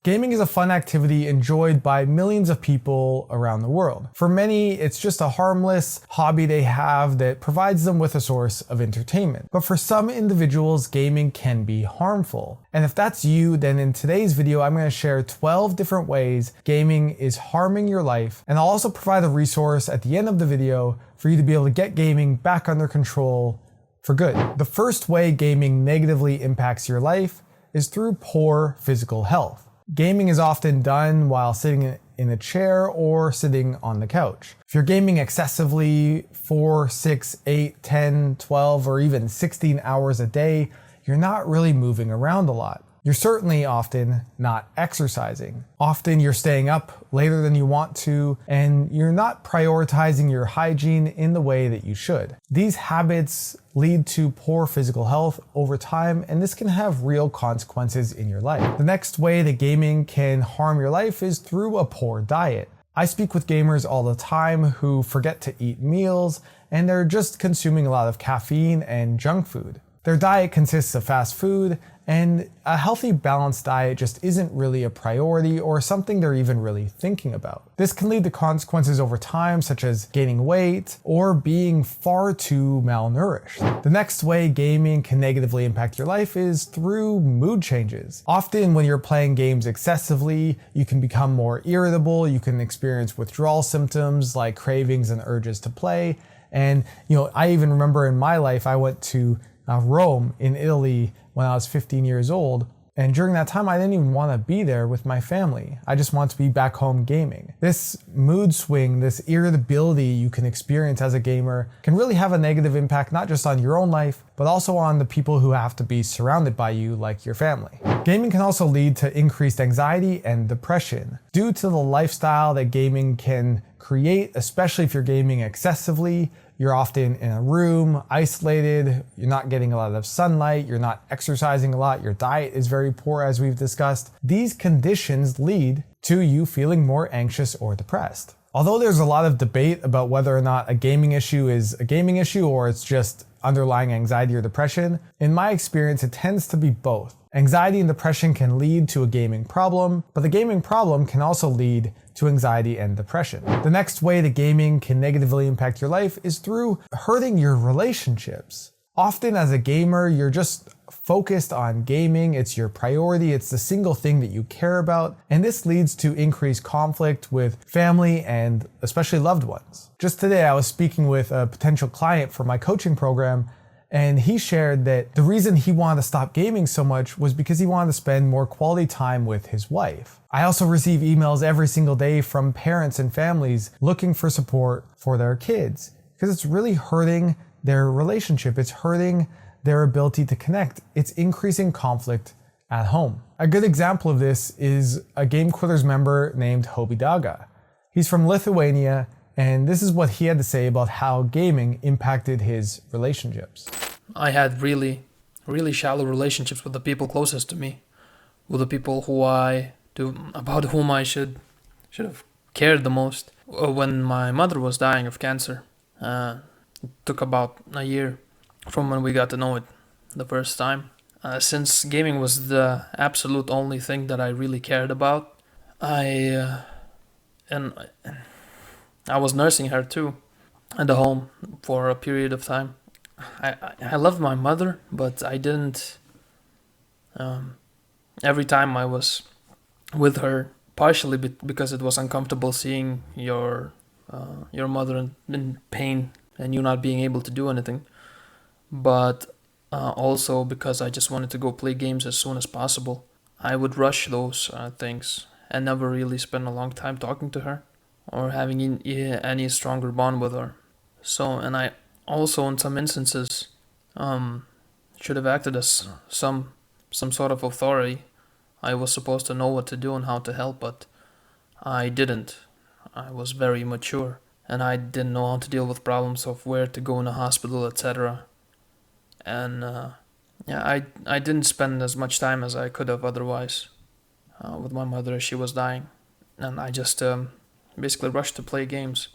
Gaming is a fun activity enjoyed by millions of people around the world. For many, it's just a harmless hobby they have that provides them with a source of entertainment. But for some individuals, gaming can be harmful. And if that's you, then in today's video, I'm going to share 12 different ways gaming is harming your life. And I'll also provide a resource at the end of the video for you to be able to get gaming back under control for good. The first way gaming negatively impacts your life is through poor physical health. Gaming is often done while sitting in a chair or sitting on the couch. If you're gaming excessively 4, 6, 8, 10, 12, or even 16 hours a day, you're not really moving around a lot. You're certainly often not exercising. Often you're staying up later than you want to, and you're not prioritizing your hygiene in the way that you should. These habits lead to poor physical health over time, and this can have real consequences in your life. The next way that gaming can harm your life is through a poor diet. I speak with gamers all the time who forget to eat meals, and they're just consuming a lot of caffeine and junk food. Their diet consists of fast food, and a healthy, balanced diet just isn't really a priority or something they're even really thinking about. This can lead to consequences over time, such as gaining weight or being far too malnourished. The next way gaming can negatively impact your life is through mood changes. Often when you're playing games excessively, you can become more irritable, you can experience withdrawal symptoms like cravings and urges to play. And I even remember in my life, I went to Rome in Italy when I was 15 years old. And during that time, I didn't even want to be there with my family. I just wanted to be back home gaming. This mood swing, this irritability you can experience as a gamer can really have a negative impact, not just on your own life, but also on the people who have to be surrounded by you, like your family. Gaming can also lead to increased anxiety and depression. Due to the lifestyle that gaming can create, especially if you're gaming excessively, you're often in a room, isolated, you're not getting a lot of sunlight, you're not exercising a lot, your diet is very poor as we've discussed. These conditions lead to you feeling more anxious or depressed. Although there's a lot of debate about whether or not a gaming issue is a gaming issue or it's just underlying anxiety or depression, in my experience it tends to be both. Anxiety and depression can lead to a gaming problem, but the gaming problem can also lead to anxiety and depression. The next way that gaming can negatively impact your life is through hurting your relationships. Often as a gamer, you're just focused on gaming, it's your priority, it's the single thing that you care about, and this leads to increased conflict with family and especially loved ones. Just today I was speaking with a potential client for my coaching program, and he shared that the reason he wanted to stop gaming so much was because he wanted to spend more quality time with his wife. I also receive emails every single day from parents and families looking for support for their kids because it's really hurting their relationship. It's hurting their ability to connect. It's increasing conflict at home. A good example of this is a Game Quitters member named Hobedaga. He's from Lithuania, and this is what he had to say about how gaming impacted his relationships. I had really shallow relationships with the people closest to me, with the people about whom I should have cared the most. When my mother was dying of cancer, it took about a year from when we got to know it the first time. Since gaming was the absolute only thing that I really cared about, I was nursing her too at the home for a period of time. I loved my mother, but I didn't. Every time I was with her, partially because it was uncomfortable seeing your mother in pain and you not being able to do anything, but also because I just wanted to go play games as soon as possible. I would rush those things and never really spend a long time talking to her or having any stronger bond with her. So, and I also in some instances should have acted as some sort of authority. I was supposed to know what to do and how to help, but I didn't. I was very immature, and I didn't know how to deal with problems of where to go in a hospital, etc. And I didn't spend as much time as I could have otherwise with my mother as she was dying, and I just basically rushed to play games.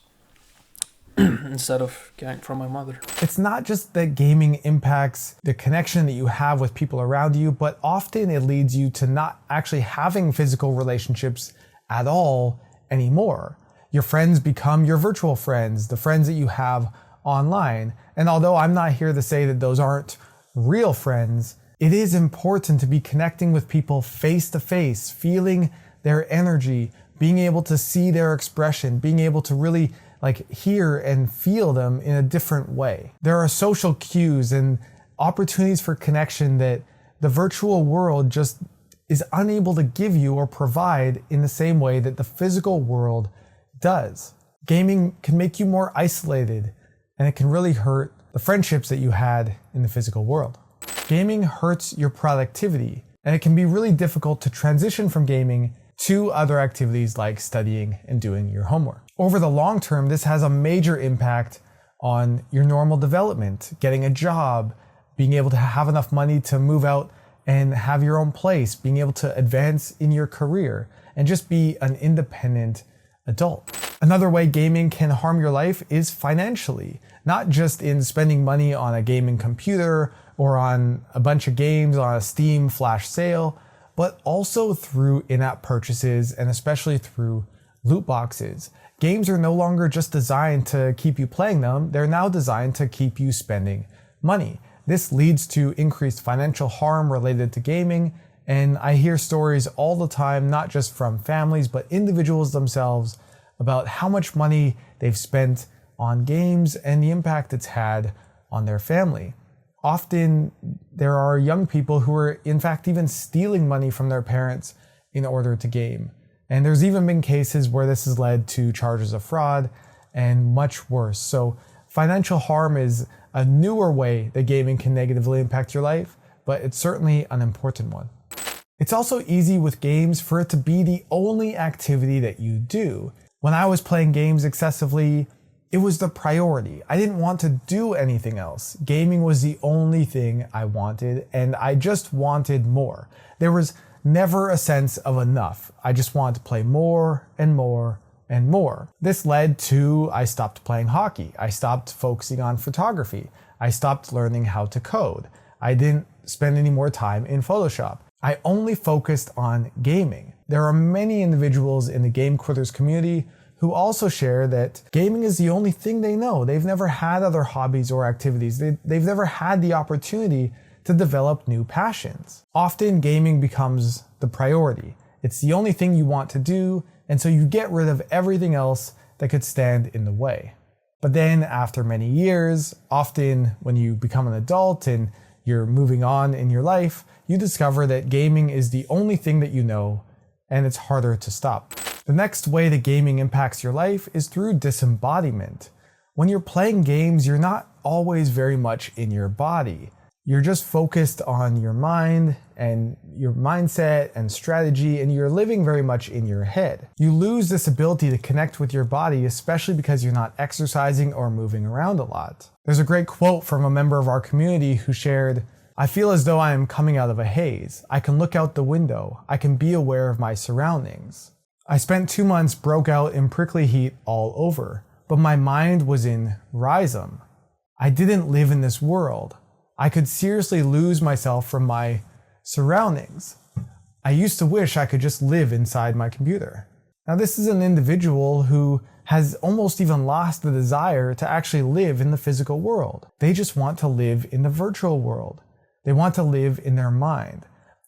instead of getting from my mother. It's not just that gaming impacts the connection that you have with people around you, but often it leads you to not actually having physical relationships at all anymore. Your friends become your virtual friends, the friends that you have online. And although I'm not here to say that those aren't real friends, it is important to be connecting with people face to face, feeling their energy, being able to see their expression, being able to really hear and feel them in a different way. There are social cues and opportunities for connection that the virtual world just is unable to give you or provide in the same way that the physical world does. Gaming can make you more isolated, and it can really hurt the friendships that you had in the physical world. Gaming hurts your productivity, and it can be really difficult to transition from gaming to other activities like studying and doing your homework. Over the long term, this has a major impact on your normal development, getting a job, being able to have enough money to move out and have your own place, being able to advance in your career, and just be an independent adult. Another way gaming can harm your life is financially, not just in spending money on a gaming computer or on a bunch of games on a Steam flash sale, but also through in-app purchases and especially through loot boxes. Games are no longer just designed to keep you playing them, they're now designed to keep you spending money. This leads to increased financial harm related to gaming, and I hear stories all the time, not just from families, but individuals themselves, about how much money they've spent on games and the impact it's had on their family. Often there are young people who are in fact even stealing money from their parents in order to game. And there's even been cases where this has led to charges of fraud and much worse. So financial harm is a newer way that gaming can negatively impact your life, but it's certainly an important one. It's also easy with games for it to be the only activity that you do. When I was playing games excessively, it was the priority. I didn't want to do anything else. Gaming was the only thing I wanted, and I just wanted more. There was never a sense of enough. I just wanted to play more and more and more. This led to I stopped playing hockey. I stopped focusing on photography. I stopped learning how to code. I didn't spend any more time in Photoshop. I only focused on gaming. There are many individuals in the Game Quitters community who also share that gaming is the only thing they know. They've never had other hobbies or activities. They've never had the opportunity to develop new passions. Often gaming becomes the priority. It's the only thing you want to do, and so you get rid of everything else that could stand in the way. But then after many years, often when you become an adult and you're moving on in your life, you discover that gaming is the only thing that you know, and it's harder to stop. The next way that gaming impacts your life is through disembodiment. When you're playing games, you're not always very much in your body. You're just focused on your mind and your mindset and strategy, and you're living very much in your head. You lose this ability to connect with your body, especially because you're not exercising or moving around a lot. There's a great quote from a member of our community who shared, "I feel as though I am coming out of a haze. I can look out the window. I can be aware of my surroundings. I spent 2 months broke out in prickly heat all over, but my mind was in rhizome. I didn't live in this world. I could seriously lose myself from my surroundings. I used to wish I could just live inside my computer." Now, this is an individual who has almost even lost the desire to actually live in the physical world. They just want to live in the virtual world. They want to live in their mind.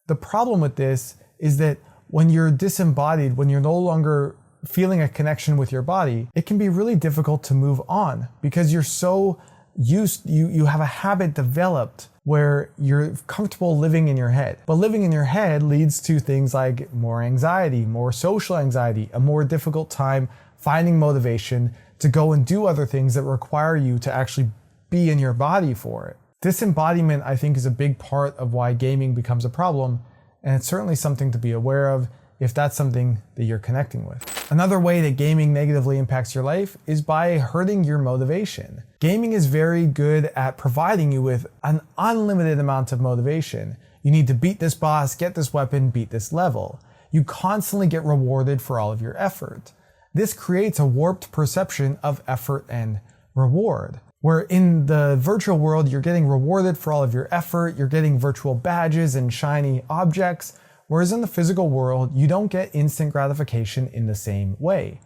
The problem with this is that when you're disembodied, when you're no longer feeling a connection with your body, it can be really difficult to move on because you're so you have a habit developed where you're comfortable living in your head. But living in your head leads to things like more anxiety, more social anxiety, a more difficult time finding motivation to go and do other things that require you to actually be in your body for it. Disembodiment, I think, is a big part of why gaming becomes a problem, and it's certainly something to be aware of if that's something that you're connecting with. Another way that gaming negatively impacts your life is by hurting your motivation. Gaming is very good at providing you with an unlimited amount of motivation. You need to beat this boss, get this weapon, beat this level. You constantly get rewarded for all of your effort. This creates a warped perception of effort and reward. Where in the virtual world, you're getting rewarded for all of your effort, you're getting virtual badges and shiny objects, whereas in the physical world, you don't get instant gratification in the same way.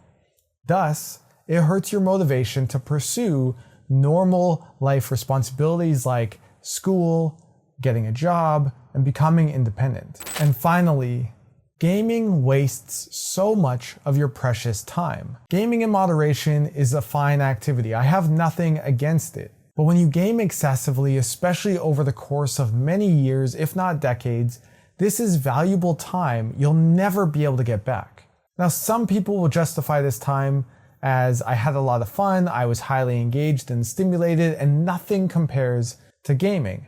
Thus, it hurts your motivation to pursue normal life responsibilities like school, getting a job, and becoming independent. And finally, gaming wastes so much of your precious time. Gaming in moderation is a fine activity. I have nothing against it. But when you game excessively, especially over the course of many years, if not decades, this is valuable time you'll never be able to get back. Now, some people will justify this time as I had a lot of fun, I was highly engaged and stimulated, and nothing compares to gaming.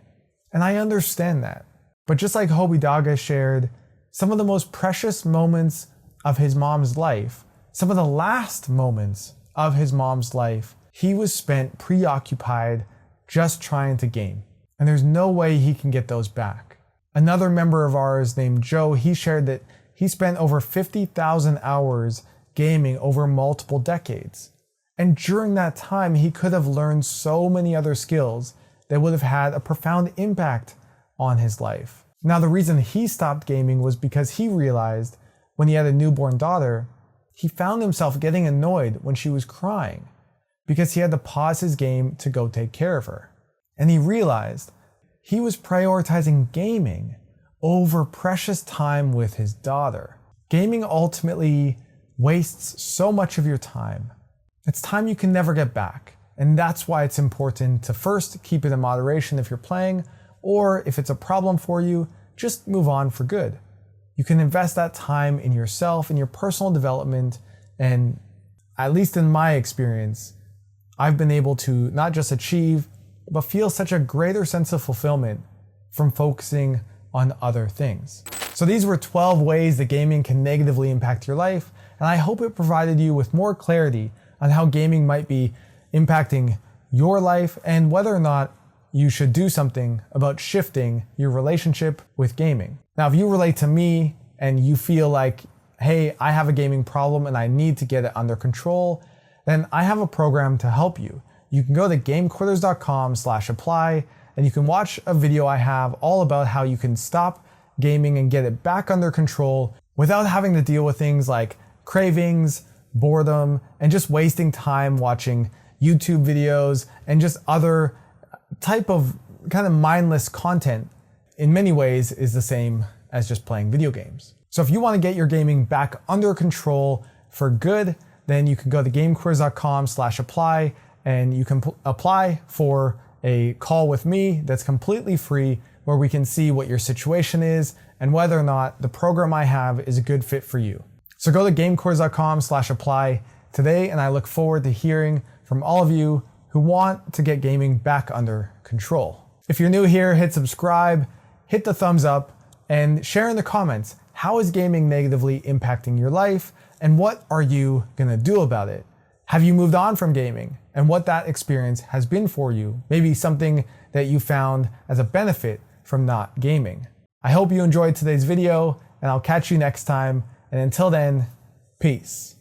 And I understand that. But just like Hobedaga shared, some of the most precious moments of his mom's life, some of the last moments of his mom's life, he was spent preoccupied just trying to game. And there's no way he can get those back. Another member of ours named Joe, he shared that he spent over 50,000 hours gaming over multiple decades. And during that time, he could have learned so many other skills that would have had a profound impact on his life. Now, the reason he stopped gaming was because he realized when he had a newborn daughter, he found himself getting annoyed when she was crying because he had to pause his game to go take care of her. And he realized he was prioritizing gaming over precious time with his daughter. Gaming ultimately wastes so much of your time. It's time you can never get back. And that's why it's important to first keep it in moderation if you're playing, or if it's a problem for you, just move on for good. You can invest that time in yourself, in your personal development, and at least in my experience, I've been able to not just achieve, but feel such a greater sense of fulfillment from focusing on other things. So these were 12 ways that gaming can negatively impact your life, and I hope it provided you with more clarity on how gaming might be impacting your life and whether or not you should do something about shifting your relationship with gaming. Now, if you relate to me and you feel like, hey, I have a gaming problem and I need to get it under control, then I have a program to help you. You can go to gamequitters.com/apply and you can watch a video I have all about how you can stop gaming and get it back under control without having to deal with things like cravings, boredom, and just wasting time watching YouTube videos and just other type of kind of mindless content in many ways is the same as just playing video games. So if you want to get your gaming back under control for good, then you can go to gamequitters.com/apply and you can apply for a call with me that's completely free where we can see what your situation is and whether or not the program I have is a good fit for you. So go to gamequitters.com/apply today, and I look forward to hearing from all of you who want to get gaming back under control. If you're new here, hit subscribe, hit the thumbs up, and share in the comments, how is gaming negatively impacting your life, and what are you gonna do about it? Have you moved on from gaming, and what that experience has been for you? Maybe something that you found as a benefit from not gaming. I hope you enjoyed today's video, and I'll catch you next time. And until then, peace.